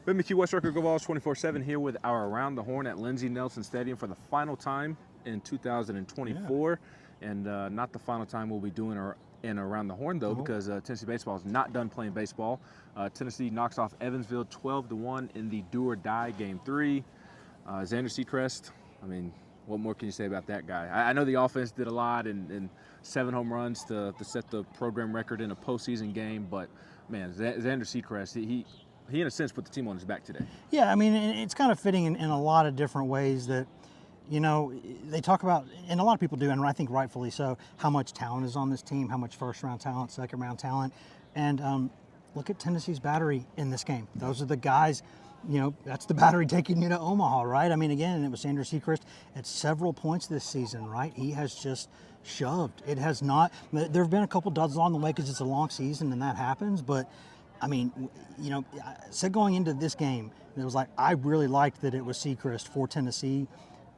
Ben McKee, West Rucker, Go Vols 24/7 here with our Around the Horn at Lindsey Nelson Stadium for the final time in 2024. Yeah. And not the final time we'll be doing in Around the Horn, though, because Tennessee baseball is not done playing baseball. Tennessee knocks off Evansville 12-1 in the do-or-die Game 3. Xander Christ, I mean, what more can you say about that guy? I know the offense did a lot and 7 home runs to set the program record in a postseason game, but, man, Xander Christ, he in a sense put the team on his back today. Yeah, I mean, it's kind of fitting in a lot of different ways that, you know, they talk about, and a lot of people do, and I think rightfully so, how much talent is on this team, how much first-round talent, second-round talent. And look at Tennessee's battery in this game. Those are the guys, you know, that's the battery taking you to Omaha, right? I mean, again, it was Xander Christ at several points this season, right? He has just shoved. It has not, there have been a couple duds along the way because it's a long season and that happens, but I mean, you know, I said going into this game, it was like, I really liked that it was Sechrist for Tennessee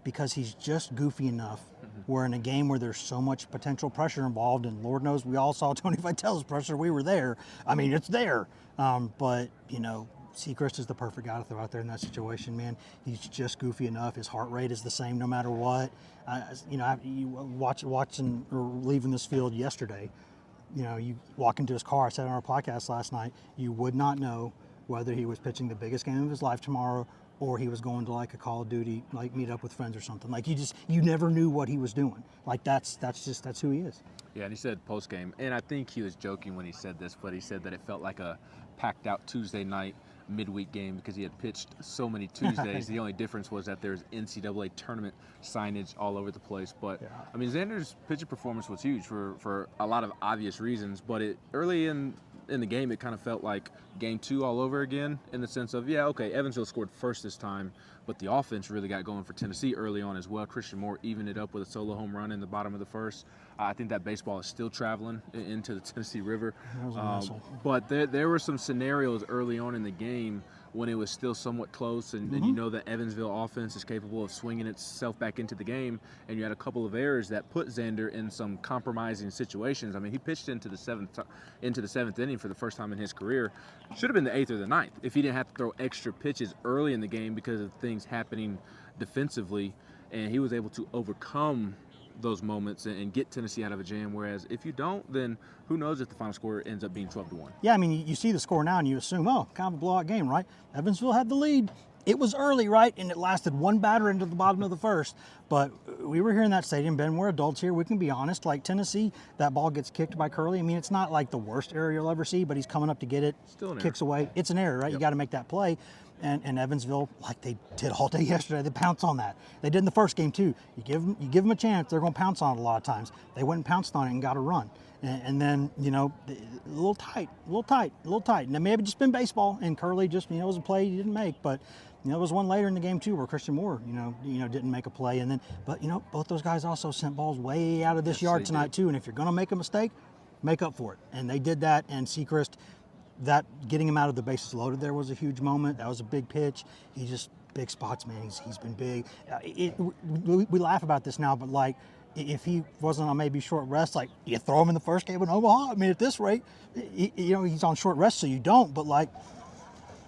because he's just goofy enough where in a game where there's so much potential pressure involved, and Lord knows we all saw Tony Vitello's pressure, we were there. I mean, it's there. But, you know, Sechrist is the perfect guy to throw out there in that situation, man. He's just goofy enough. His heart rate is the same no matter what. You know, you watching or leaving this field yesterday, you know, you walk into his car, I said on our podcast last night, you would not know whether he was pitching the biggest game of his life tomorrow or he was going to like a Call of Duty, like meet up with friends or something. Like you never knew what he was doing. Like that's who he is. Yeah, and he said post game, and I think he was joking when he said this, but he said that it felt like a packed out Tuesday night midweek game because he had pitched so many Tuesdays. The only difference was that there's NCAA tournament signage all over the place. But yeah. I mean, Xander's pitching performance was huge for a lot of obvious reasons. But early in the game, it kind of felt like Game 2 all over again in the sense of, yeah, okay, Evansville scored first this time, but the offense really got going for Tennessee early on as well. Christian Moore evened it up with a solo home run in the bottom of the first. I think that baseball is still traveling into the Tennessee River. But there were some scenarios early on in the game when it was still somewhat close, and you know that Evansville offense is capable of swinging itself back into the game, and you had a couple of errors that put Xander in some compromising situations. I mean, he pitched into the seventh inning for the first time in his career. Should have been the 8th or the 9th if he didn't have to throw extra pitches early in the game because of things happening defensively, and he was able to overcome those moments and get Tennessee out of a jam, whereas if you don't, then who knows if the final score ends up being 12-1. Yeah, I mean, you see the score now and you assume, oh, kind of a blowout game, right? Evansville had the lead. It was early, right? And it lasted one batter into the bottom of the first. But we were here in that stadium, Ben, we're adults here. We can be honest. Like Tennessee, that ball gets kicked by Curley. I mean, it's not like the worst error you'll ever see, but he's coming up to get it, kicks away. It's an error, right? Yep. You got to make that play. And Evansville, like they did all day yesterday, they pounce on that. They did in the first game too. You give them a chance, they're going to pounce on it a lot of times. They went and pounced on it and got a run. And then, you know, a little tight. And it may have just been baseball, and Curley just, you know, it was a play he didn't make. But, you know, there was one later in the game too where Christian Moore, you know, didn't make a play. And then, but, you know, both those guys also sent balls way out of this yard tonight too. And if you're going to make a mistake, make up for it. And they did that. And Sechrist, that getting him out of the bases loaded there was a huge moment. That was a big pitch. He just, big spots, man. He's been big. We laugh about this now, but like, if he wasn't on maybe short rest, like you throw him in the first game in Omaha. I mean, at this rate, you know, he's on short rest, so you don't. But like,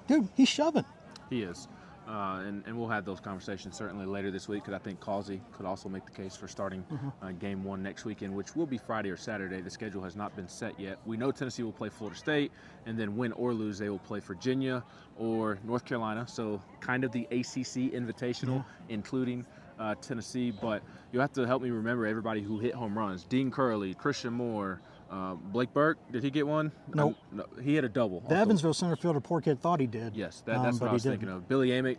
dude, he's shoving. He is. And we'll have those conversations certainly later this week because I think Causey could also make the case for starting Game 1 next weekend, which will be Friday or Saturday. The schedule has not been set yet. We know Tennessee will play Florida State, and then win or lose, they will play Virginia or North Carolina. So kind of the ACC Invitational, including Tennessee. But you'll have to help me remember everybody who hit home runs. Dean Curley, Christian Moore, Blake Burke, did he get one? Nope. No, he hit a double. The Evansville center fielder, poor kid, thought he did. Yes, that's what I was thinking of. Billy Amick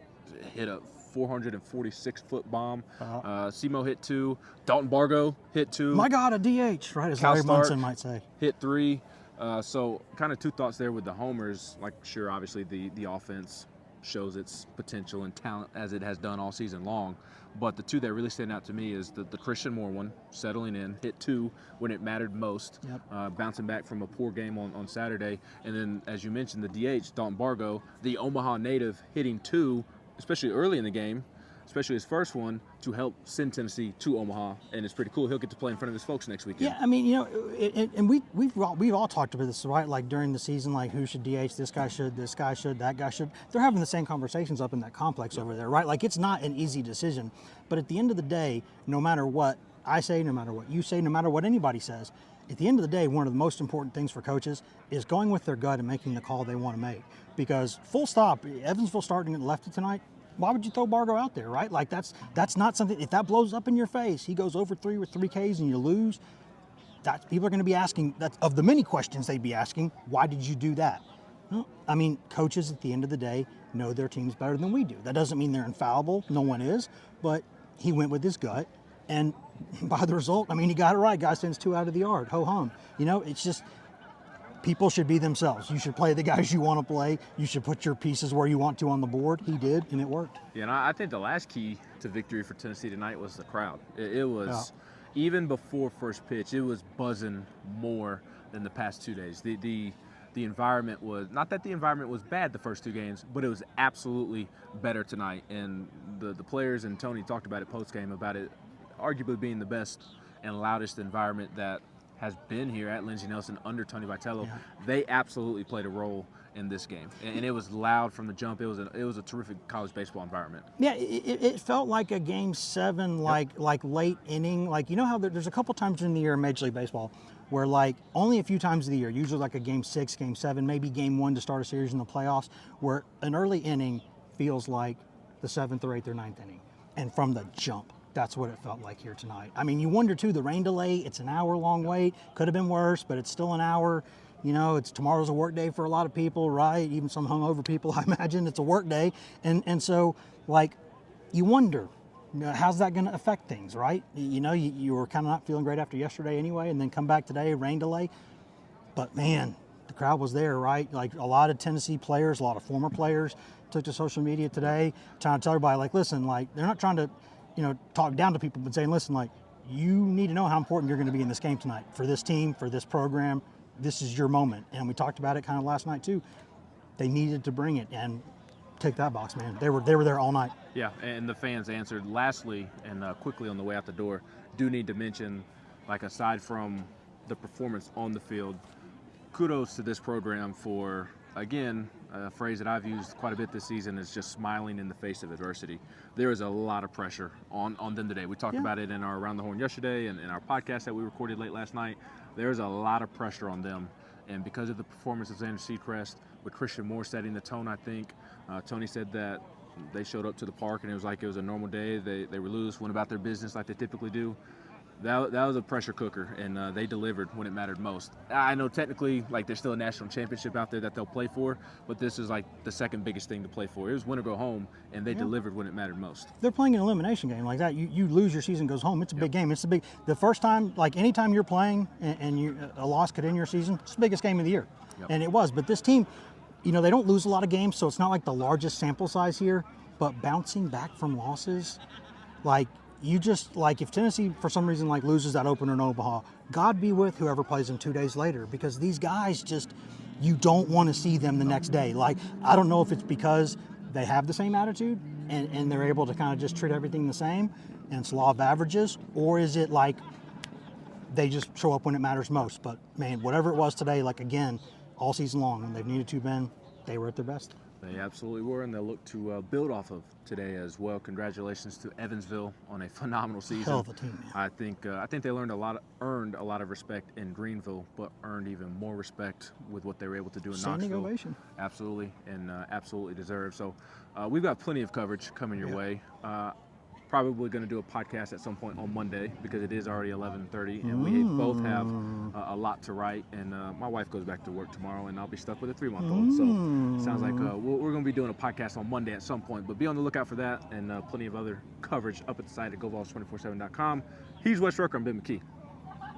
hit a 446-foot bomb. Simo hit 2. Dalton Bargo hit 2. My God, a DH, right? As Larry Munson might say. Hit 3. So kind of two thoughts there with the homers. Like, sure, obviously the offense shows its potential and talent as it has done all season long. But the two that really stand out to me is the Christian Moore one, settling in, hit 2 when it mattered most, bouncing back from a poor game on Saturday. And then, as you mentioned, the DH, Dalton Bargo, the Omaha native, hitting 2, especially early in the game. especially his first one, to help send Tennessee to Omaha, and it's pretty cool. He'll get to play in front of his folks next weekend. Yeah, I mean, and we've all talked about this, right? Like during the season, like who should DH? This guy should, that guy should. They're having the same conversations up in that complex over there, right? Like it's not an easy decision, but at the end of the day, no matter what I say, no matter what you say, no matter what anybody says, at the end of the day, one of the most important things for coaches is going with their gut and making the call they want to make. Because full stop, Evansville starting at lefty tonight. Why would you throw Bargo out there, right? Like that's not something. If that blows up in your face, he goes over 3 with 3 Ks and you lose. That people are going to be asking. That of the many questions they'd be asking, why did you do that? Well, I mean, coaches at the end of the day know their teams better than we do. That doesn't mean they're infallible. No one is, but he went with his gut, and by the result, I mean, he got it right. Guy sends 2 out of the yard. Ho hum. It's just. People should be themselves. You should play the guys you want to play. You should put your pieces where you want to on the board. He did, and it worked. Yeah, and I think the last key to victory for Tennessee tonight was the crowd. It was, even before first pitch, it was buzzing more than the past 2 days. The environment was, not that the environment was bad the first 2 games, but it was absolutely better tonight. And the players, and Tony talked about it post-game, about it arguably being the best and loudest environment that has been here at Lindsey Nelson under Tony Vitello. Yeah. They absolutely played a role in this game, and it was loud from the jump. It was a terrific college baseball environment. Yeah, it felt like a Game 7, like late inning. Like, you know how there's a couple times in the year in Major League Baseball where like only a few times of the year, usually like a Game 6, Game 7, maybe Game 1 to start a series in the playoffs, where an early inning feels like the 7th or 8th or 9th inning, and from the jump. That's what it felt like here tonight. I mean, you wonder too, the rain delay, it's an hour-long wait. Could have been worse, but it's still an hour. Tomorrow's a work day for a lot of people, right? Even some hungover people, I imagine it's a work day. And so, like, you wonder, how's that going to affect things, right? You were kind of not feeling great after yesterday anyway, and then come back today, rain delay. But, man, the crowd was there, right? Like, a lot of Tennessee players, a lot of former players took to social media today trying to tell everybody, like, listen, like, they're not trying to talk down to people, but saying, listen, like, you need to know how important you're going to be in this game tonight for this team, for this program. This is your moment. And we talked about it kind of last night too. They needed to bring it and tick that box, man. They were there all night. Yeah, and the fans answered. Lastly, and quickly on the way out the door, do need to mention, like, aside from the performance on the field, kudos to this program for, again, a phrase that I've used quite a bit this season is just smiling in the face of adversity. There is a lot of pressure on them today. We talked about it in our Around the Horn yesterday and in our podcast that we recorded late last night. There's a lot of pressure on them. And because of the performance of Xander Christ, with Christian Moore setting the tone, I think, Tony said that they showed up to the park and it was like it was a normal day. They were loose, went about their business like they typically do. That was a pressure cooker, and they delivered when it mattered most. I know technically, like, there's still a national championship out there that they'll play for, but this is like the second biggest thing to play for. It was win or go home, and they delivered when it mattered most. They're playing an elimination game like that. You lose, your season goes home. It's a big game. It's the first time, like, anytime you're playing and a loss could end your season, it's the biggest game of the year. Yep. And it was. But this team, they don't lose a lot of games, so it's not like the largest sample size here, but bouncing back from losses, like, you just, like, if Tennessee for some reason like loses that opener in Omaha, God be with whoever plays them 2 days later, because these guys just, you don't want to see them the next day. Like, I don't know if it's because they have the same attitude and they're able to kind of just treat everything the same and it's law of averages, or is it like they just show up when it matters most. But man, whatever it was today, like, again, all season long, when they've needed to been, they were at their best. They absolutely were, and they'll look to build off of today as well. Congratulations to Evansville on a phenomenal season. Hell of a team, man. I think they earned a lot of respect in Greenville, but earned even more respect with what they were able to do in Standing Knoxville. ovation. Absolutely, and absolutely deserved. So we've got plenty of coverage coming your way. Probably going to do a podcast at some point on Monday because it is already 11:30, and we both have a lot to write. And my wife goes back to work tomorrow, and I'll be stuck with a 3-month-old. So it sounds like we're going to be doing a podcast on Monday at some point. But be on the lookout for that and plenty of other coverage up at the site at GoVols247.com. He's Wes Rucker. I'm Ben McKee.